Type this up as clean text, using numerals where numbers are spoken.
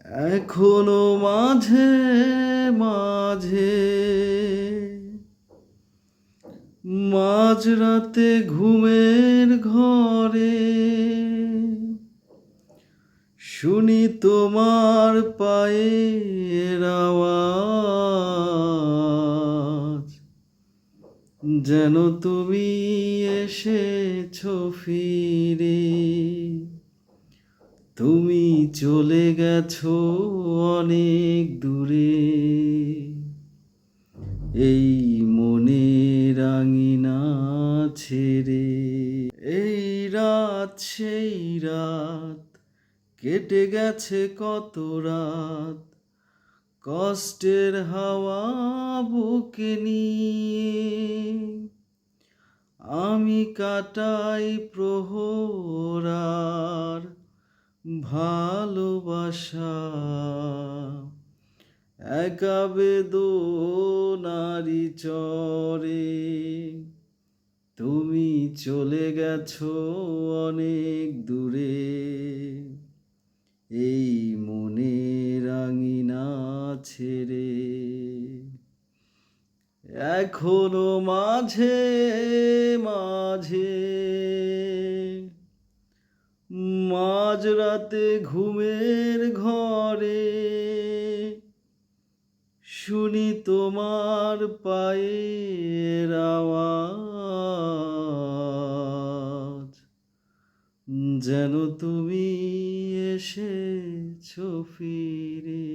এখনো মাঝে মাঝে মাঝরাতে ঘুমের ঘরে শুনি তোমার পায়ের আওয়াজ, যেন তুমি এসেছো ফিরে। তুমি চলে গেছো অনেক দূরে, এই মনের আঙিনা ছেড়ে। এই রাত সেই রাত, কেটে গেছে কত রাত, কষ্টের হাওয়া বুকে নিয়ে আমি কাটাই প্রহরার ভালোবাসা। একা বেদনারি চরে তুমি চলে গেছো অনেক দূরে, এই মনের আঙিনা ছেড়ে। এখনো মাঝে মাঝে মাঝরাতে ঘুমের ঘরে শুনি তোমার পায়ের আওয়াজ, যেন তুমি এসেছো ফিরে।